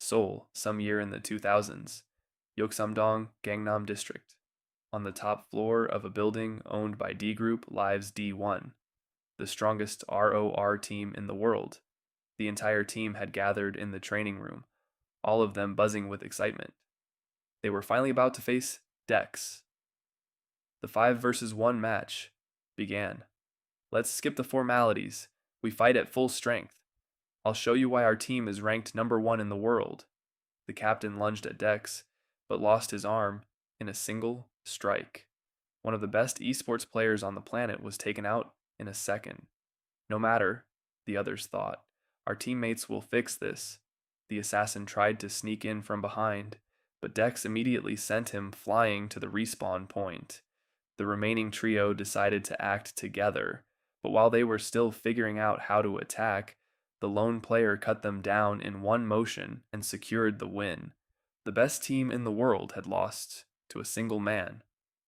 Seoul some year in the 2000s, Yeoksamdong, Gangnam District, on the top floor of a building owned by D Group Lives D1, the strongest ROR team in the world. The entire team had gathered in the training room, all of them buzzing with excitement. They were finally about to face Dex. The 5 versus 1 match began. Let's skip the formalities. We fight at full strength. I'll show you why our team is ranked #1 in the world. The captain lunged at Dex, but lost his arm in a single strike. One of the best esports players on the planet was taken out in a second. No matter, the others thought, our teammates will fix this. The assassin tried to sneak in from behind, but Dex immediately sent him flying to the respawn point. The remaining trio decided to act together, but while they were still figuring out how to attack, the lone player cut them down in one motion and secured the win. The best team in the world had lost to a single man.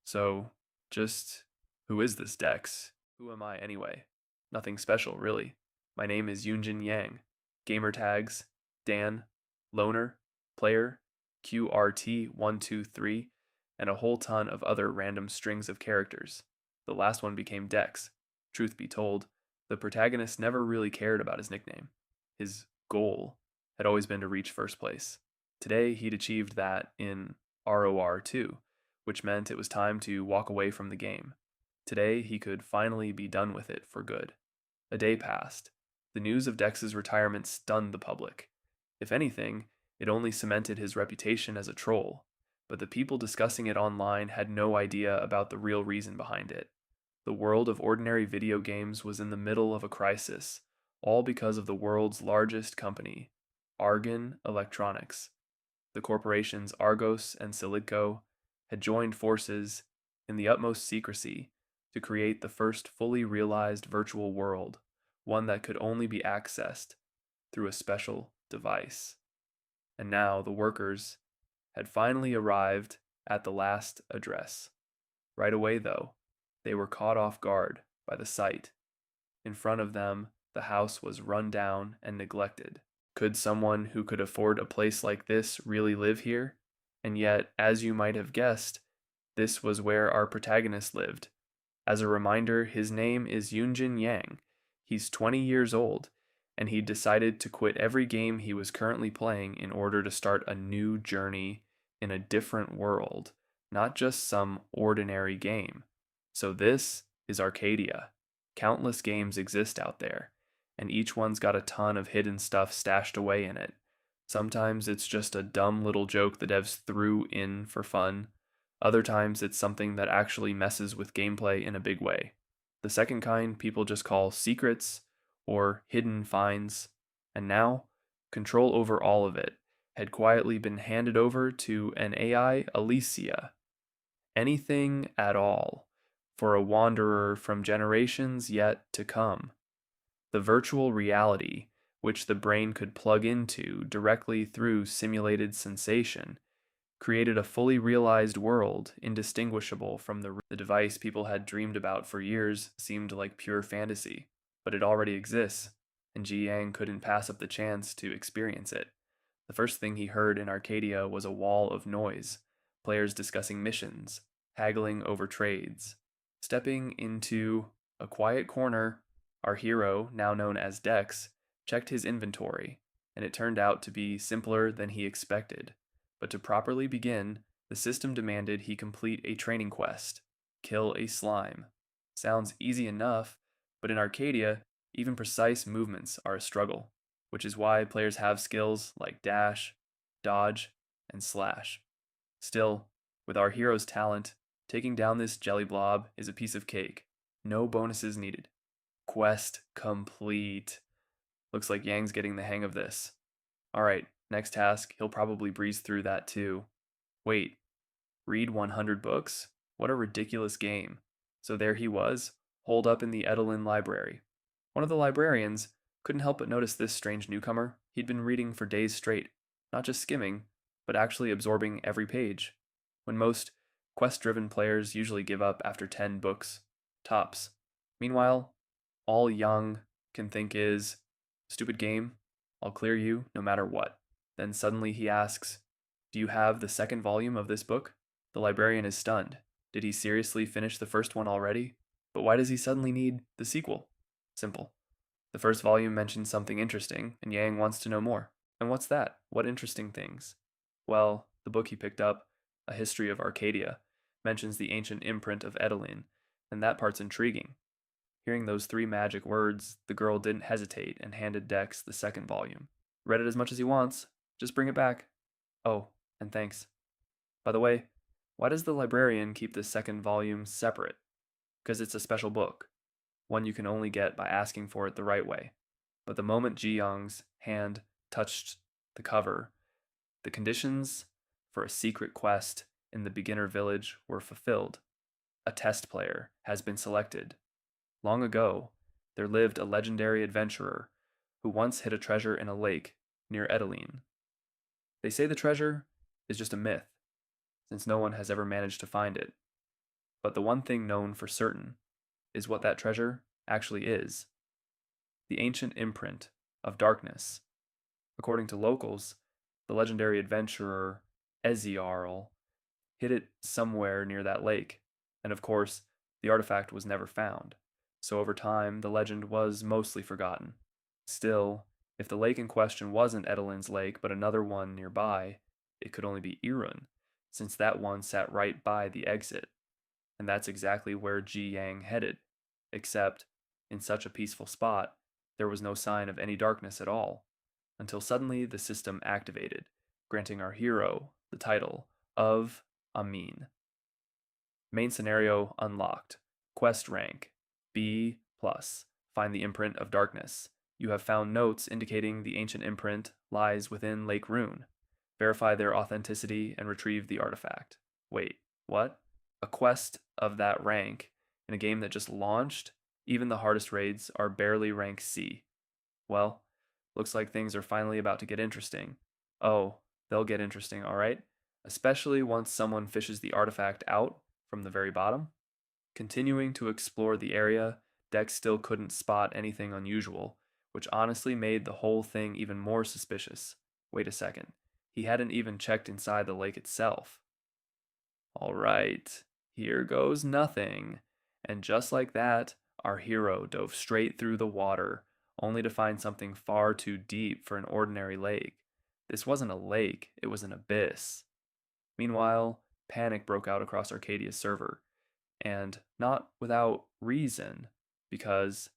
So, just, who is this Dex? Who am I anyway? Nothing special, really. My name is Yoonjin Yang. Gamer tags, Dan, Loner, Player, QRT123, and a whole ton of other random strings of characters. The last one became Dex. Truth be told, the protagonist never really cared about his nickname. His goal had always been to reach first place. Today, he'd achieved that in ROR 2, which meant it was time to walk away from the game. Today, he could finally be done with it for good. A day passed. The news of Dex's retirement stunned the public. If anything, it only cemented his reputation as a troll, but the people discussing it online had no idea about the real reason behind it. The world of ordinary video games was in the middle of a crisis, all because of the world's largest company, Argon Electronics. The corporations Argos and Silico had joined forces in the utmost secrecy to create the first fully realized virtual world, one that could only be accessed through a special device. And now the workers had finally arrived at the last address. Right away, though, they were caught off guard by the sight. In front of them, the house was run down and neglected. Could someone who could afford a place like this really live here? And yet, as you might have guessed, this was where our protagonist lived. As a reminder, his name is Yoonjin Yang. He's 20 years old, and he decided to quit every game he was currently playing in order to start a new journey in a different world, not just some ordinary game. So this is Arcadia. Countless games exist out there, and each one's got a ton of hidden stuff stashed away in it. Sometimes it's just a dumb little joke the devs threw in for fun. Other times it's something that actually messes with gameplay in a big way. The second kind people just call secrets or hidden finds, and now control over all of it had quietly been handed over to an AI Alicia. Anything at all for a wanderer from generations yet to come. The virtual reality, which the brain could plug into directly through simulated sensation, created a fully realized world indistinguishable from the device people had dreamed about for years seemed like pure fantasy, but it already exists, and Ji Yang couldn't pass up the chance to experience it. The first thing he heard in Arcadia was a wall of noise, players discussing missions, haggling over trades. Stepping into a quiet corner, our hero, now known as Dex, checked his inventory, and it turned out to be simpler than he expected. But to properly begin, the system demanded he complete a training quest, kill a slime. Sounds easy enough, but in Arcadia, even precise movements are a struggle, which is why players have skills like dash, dodge, and slash. Still, with our hero's talent, taking down this jelly blob is a piece of cake. No bonuses needed. Quest complete. Looks like Yang's getting the hang of this. Alright, next task, he'll probably breeze through that too. Wait, read 100 books? What a ridiculous game. So there he was, holed up in the Edelin library. One of the librarians couldn't help but notice this strange newcomer. He'd been reading for days straight, not just skimming, but actually absorbing every page. When most quest-driven players usually give up after 10 books, tops. Meanwhile, all Yang can think is, stupid game, I'll clear you no matter what. Then suddenly he asks, "Do you have the second volume of this book?" The librarian is stunned. Did he seriously finish the first one already? But why does he suddenly need the sequel? Simple. The first volume mentions something interesting, and Yang wants to know more. And what's that? What interesting things? Well, the book he picked up, A History of Arcadia, mentions the ancient imprint of Edeline, and that part's intriguing. Hearing those three magic words, the girl didn't hesitate and handed Dex the second volume. Read it as much as he wants. Just bring it back. Oh, and thanks. By the way, why does the librarian keep the second volume separate? Because it's a special book, one you can only get by asking for it the right way. But the moment Ji Young's hand touched the cover, the conditions for a secret quest in the beginner village were fulfilled. A test player has been selected. Long ago, there lived a legendary adventurer who once hid a treasure in a lake near Edeline. They say the treasure is just a myth, since no one has ever managed to find it. But the one thing known for certain is what that treasure actually is: the ancient imprint of darkness. According to locals, the legendary adventurer Eziarl hid it somewhere near that lake, and of course, the artifact was never found. So over time, the legend was mostly forgotten. Still, if the lake in question wasn't Edeline's lake but another one nearby, it could only be Irun, since that one sat right by the exit. And that's exactly where Ji Yang headed, except, in such a peaceful spot, there was no sign of any darkness at all, until suddenly the system activated, granting our hero the title of Amin. Main scenario unlocked. Quest rank B+. Find the imprint of darkness. You have found notes indicating the ancient imprint lies within Lake Rune. Verify their authenticity and retrieve the artifact. Wait, what? A quest of that rank in a game that just launched? Even the hardest raids are barely rank C. Well, looks like things are finally about to get interesting. Oh, they'll get interesting, alright? Especially once someone fishes the artifact out from the very bottom. Continuing to explore the area, Dex still couldn't spot anything unusual, which honestly made the whole thing even more suspicious. Wait a second. He hadn't even checked inside the lake itself. Alright, here goes nothing. And just like that, our hero dove straight through the water, only to find something far too deep for an ordinary lake. This wasn't a lake, it was an abyss. Meanwhile, panic broke out across Arcadia's server, and not without reason, because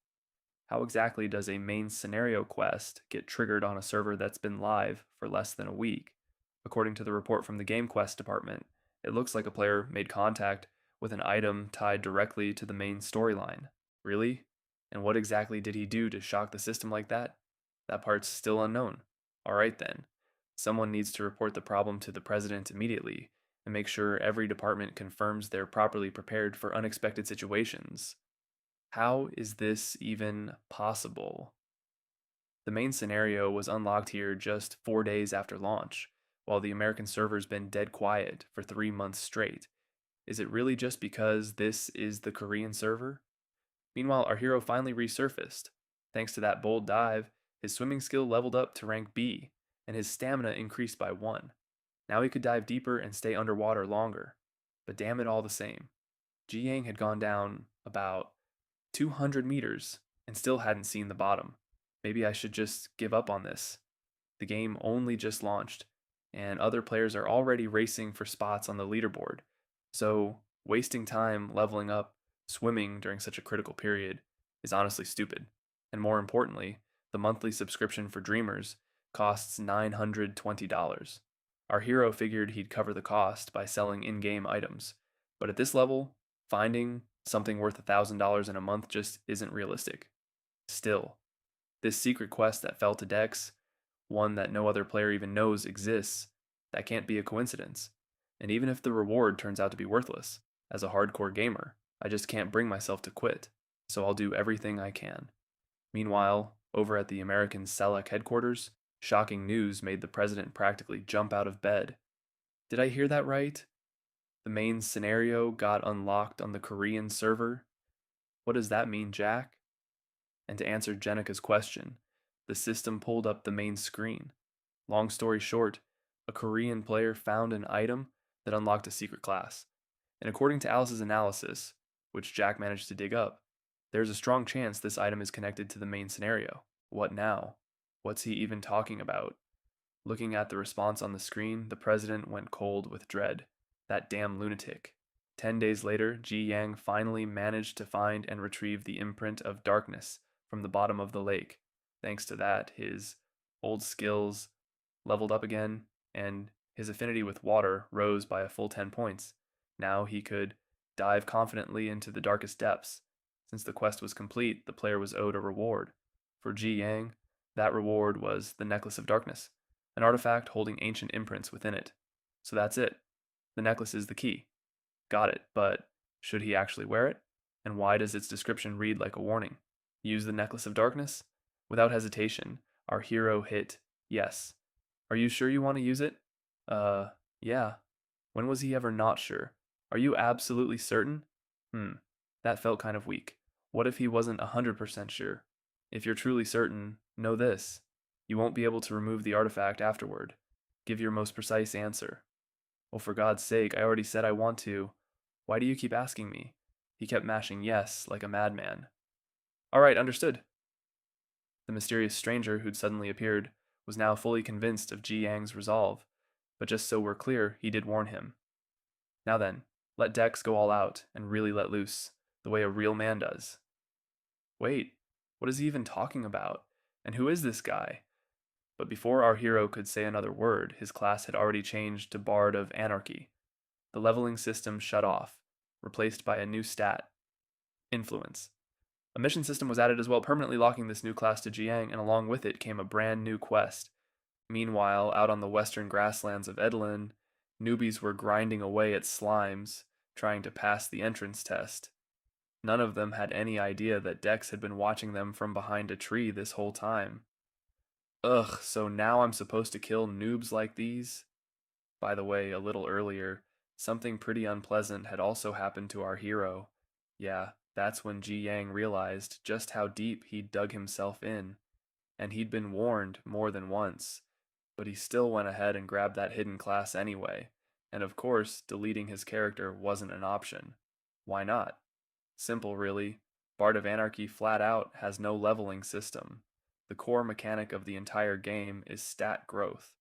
how exactly does a main scenario quest get triggered on a server that's been live for less than a week? According to the report from the Game Quest department, it looks like a player made contact with an item tied directly to the main storyline. Really? And what exactly did he do to shock the system like that? That part's still unknown. Alright then. Someone needs to report the problem to the president immediately and make sure every department confirms they're properly prepared for unexpected situations. How is this even possible? The main scenario was unlocked here just 4 days after launch, while the American server's been dead quiet for 3 months straight. Is it really just because this is the Korean server? Meanwhile, our hero finally resurfaced. Thanks to that bold dive, his swimming skill leveled up to rank B, and his stamina increased by 1. Now he could dive deeper and stay underwater longer. But damn it all the same. Ji Yang had gone down about 200 meters and still hadn't seen the bottom. Maybe I should just give up on this. The game only just launched, and other players are already racing for spots on the leaderboard. So, wasting time leveling up swimming during such a critical period is honestly stupid. And more importantly, the monthly subscription for Dreamers costs $920. Our hero figured he'd cover the cost by selling in-game items, but at this level, finding something worth $1,000 in a month just isn't realistic. Still, this secret quest that fell to Dex, one that no other player even knows exists, that can't be a coincidence. And even if the reward turns out to be worthless, as a hardcore gamer, I just can't bring myself to quit, so I'll do everything I can. Meanwhile, over at the American Select headquarters, shocking news made the president practically jump out of bed. Did I hear that right? The main scenario got unlocked on the Korean server? What does that mean, Jack? And to answer Jenica's question, the system pulled up the main screen. Long story short, a Korean player found an item that unlocked a secret class. And according to Alice's analysis, which Jack managed to dig up, there's a strong chance this item is connected to the main scenario. What now? What's he even talking about? Looking at the response on the screen, the president went cold with dread. That damn lunatic. 10 days later, Ji Yang finally managed to find and retrieve the imprint of darkness from the bottom of the lake. Thanks to that, his old skills leveled up again, and his affinity with water rose by a full 10 points. Now he could dive confidently into the darkest depths. Since the quest was complete, the player was owed a reward. For Ji Yang, that reward was the Necklace of Darkness, an artifact holding ancient imprints within it. So that's it. The necklace is the key. Got it, but should he actually wear it? And why does its description read like a warning? Use the Necklace of Darkness? Without hesitation, our hero hit yes. Are you sure you want to use it? Yeah. When was he ever not sure? Are you absolutely certain? That felt kind of weak. What if he wasn't 100% sure? If you're truly certain, know this. You won't be able to remove the artifact afterward. Give your most precise answer. Well, for God's sake, I already said I want to. Why do you keep asking me? He kept mashing yes like a madman. All right, understood. The mysterious stranger who'd suddenly appeared was now fully convinced of Ji Yang's resolve, but just so we're clear, he did warn him. Now then, let Dex go all out and really let loose, the way a real man does. Wait, what is he even talking about? And who is this guy? But before our hero could say another word, his class had already changed to Bard of Anarchy. The leveling system shut off, replaced by a new stat, Influence. A mission system was added as well, permanently locking this new class to Jiang, and along with it came a brand new quest. Meanwhile, out on the western grasslands of Edlin, newbies were grinding away at slimes, trying to pass the entrance test. None of them had any idea that Dex had been watching them from behind a tree this whole time. Ugh, so now I'm supposed to kill noobs like these? By the way, a little earlier, something pretty unpleasant had also happened to our hero. Yeah, that's when Ji Yang realized just how deep he'd dug himself in. And he'd been warned more than once, but he still went ahead and grabbed that hidden class anyway. And of course, deleting his character wasn't an option. Why not? Simple, really. Bard of Anarchy flat out has no leveling system. The core mechanic of the entire game is stat growth,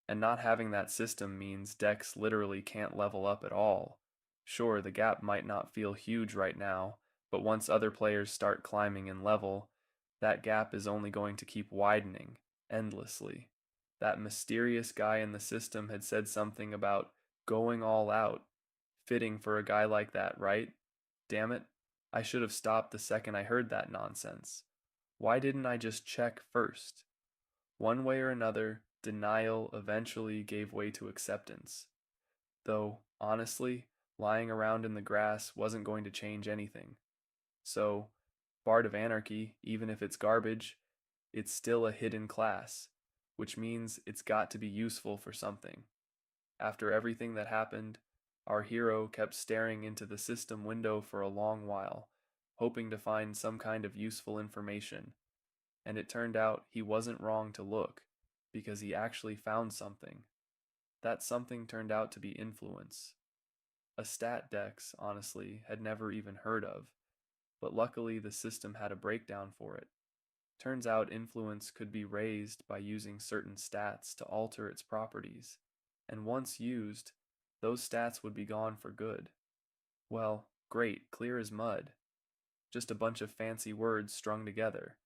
and not having that system means Dex literally can't level up at all. Sure, the gap might not feel huge right now, but once other players start climbing in level, that gap is only going to keep widening, endlessly. That mysterious guy in the system had said something about going all out, fitting for a guy like that, right? Damn it, I should have stopped the second I heard that nonsense. Why didn't I just check first? One way or another, denial eventually gave way to acceptance. Though, honestly, lying around in the grass wasn't going to change anything. So, Bard of Anarchy, even if it's garbage, it's still a hidden class, which means it's got to be useful for something. After everything that happened, our hero kept staring into the system window for a long while, hoping to find some kind of useful information. And it turned out he wasn't wrong to look, because he actually found something. That something turned out to be influence. A stat Dex, honestly, had never even heard of, but luckily the system had a breakdown for it. Turns out influence could be raised by using certain stats to alter its properties, and once used, those stats would be gone for good. Well, great, clear as mud. Just a bunch of fancy words strung together.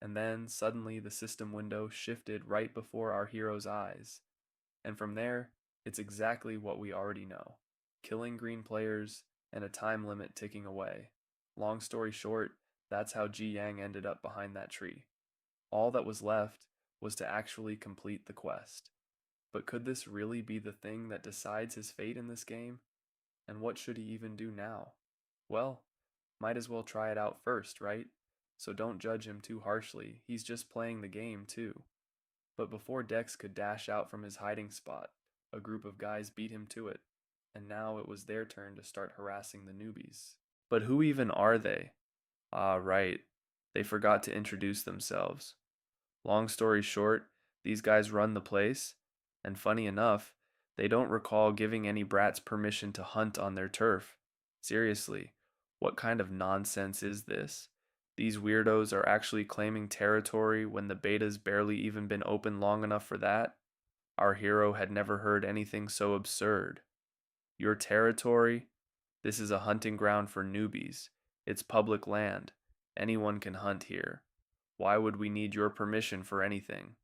And then suddenly the system window shifted right before our hero's eyes. And from there, it's exactly what we already know. Killing green players and a time limit ticking away. Long story short, that's how Ji Yang ended up behind that tree. All that was left was to actually complete the quest. But could this really be the thing that decides his fate in this game? And what should he even do now? Well, might as well try it out first, right? So don't judge him too harshly, he's just playing the game too. But before Dex could dash out from his hiding spot, a group of guys beat him to it, and now it was their turn to start harassing the newbies. But who even are they? Ah, right, they forgot to introduce themselves. Long story short, These guys run the place, and funny enough, they don't recall giving any brats permission to hunt on their turf. Seriously, what kind of nonsense is this? These weirdos are actually claiming territory when the beta's barely even been open long enough for that? Our hero had never heard anything so absurd. Your territory? This is a hunting ground for newbies. It's public land. Anyone can hunt here. Why would we need your permission for anything?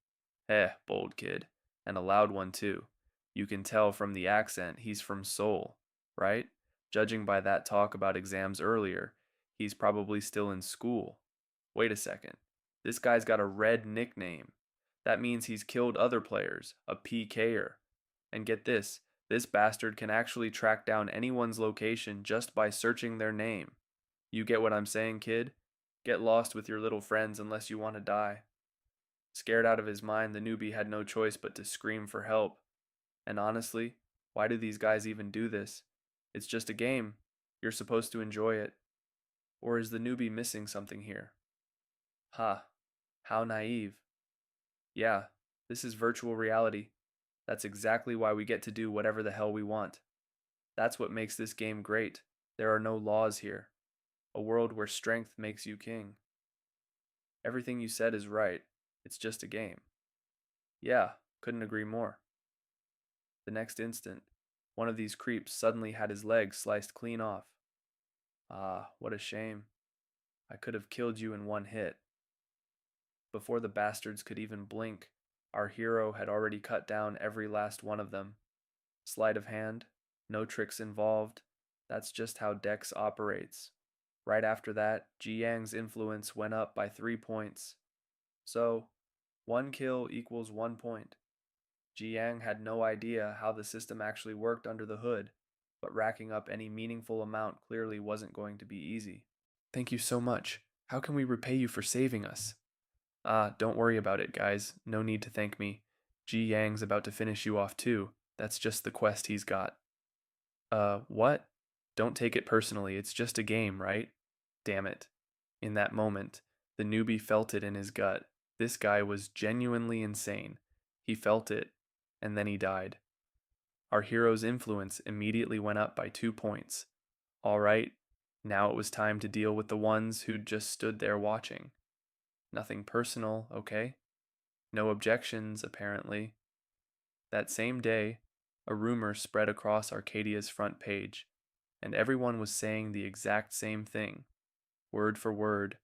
Bold kid. And a loud one, too. You can tell from the accent he's from Seoul, right? Judging by that talk about exams earlier, he's probably still in school. Wait a second. This guy's got a red nickname. That means he's killed other players, a PKer. And get this bastard can actually track down anyone's location just by searching their name. You get what I'm saying, kid? Get lost with your little friends unless you want to die. Scared out of his mind, the newbie had no choice but to scream for help. And honestly, why do these guys even do this? It's just a game. You're supposed to enjoy it. Or is the newbie missing something here? Ha, how naive. Yeah, this is virtual reality. That's exactly why we get to do whatever the hell we want. That's what makes this game great. There are no laws here. A world where strength makes you king. Everything you said is right. It's just a game. Yeah, couldn't agree more. The next instant, one of these creeps suddenly had his leg sliced clean off. Ah, what a shame. I could have killed you in one hit. Before the bastards could even blink, our hero had already cut down every last one of them. Sleight of hand, no tricks involved. That's just how Dex operates. Right after that, Ji Yang's influence went up by 3 points. So, 1 kill equals 1 point. Ji Yang had no idea how the system actually worked under the hood, but racking up any meaningful amount clearly wasn't going to be easy. Thank you so much. How can we repay you for saving us? Don't worry about it, guys. No need to thank me. Ji Yang's about to finish you off too. That's just the quest he's got. What? Don't take it personally. It's just a game, right? Damn it. In that moment, the newbie felt it in his gut. This guy was genuinely insane. He felt it, and then he died. Our hero's influence immediately went up by 2 points. All right, now it was time to deal with the ones who'd just stood there watching. Nothing personal, okay? No objections, apparently. That same day, a rumor spread across Arcadia's front page, and everyone was saying the exact same thing. Word for word,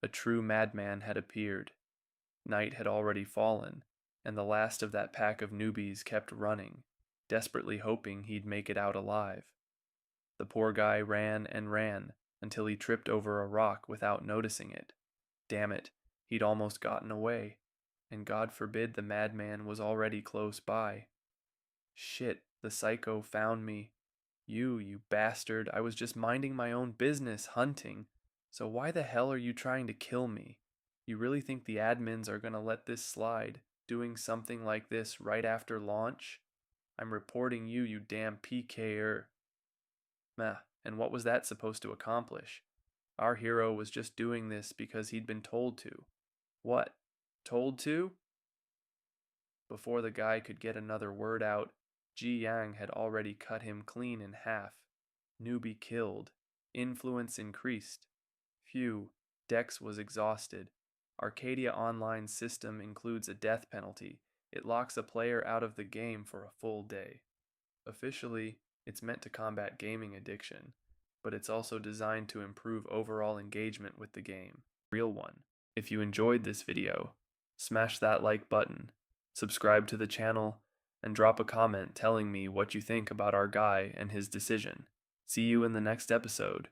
a true madman had appeared. Night had already fallen, and the last of that pack of newbies kept running, desperately hoping he'd make it out alive. The poor guy ran and ran until he tripped over a rock without noticing it. Damn it, he'd almost gotten away, and God forbid the madman was already close by. Shit, the psycho found me. You bastard, I was just minding my own business, hunting. So why the hell are you trying to kill me? You really think the admins are gonna let this slide, doing something like this right after launch? I'm reporting you, you damn PKer. Meh, and what was that supposed to accomplish? Our hero was just doing this because he'd been told to. What? Told to? Before the guy could get another word out, Ji Yang had already cut him clean in half. Newbie killed. Influence increased. Phew, Dex was exhausted. Arcadia Online's system includes a death penalty. It locks a player out of the game for a full day. Officially, it's meant to combat gaming addiction, but it's also designed to improve overall engagement with the game. Real one. If you enjoyed this video, smash that like button, subscribe to the channel, and drop a comment telling me what you think about our guy and his decision. See you in the next episode.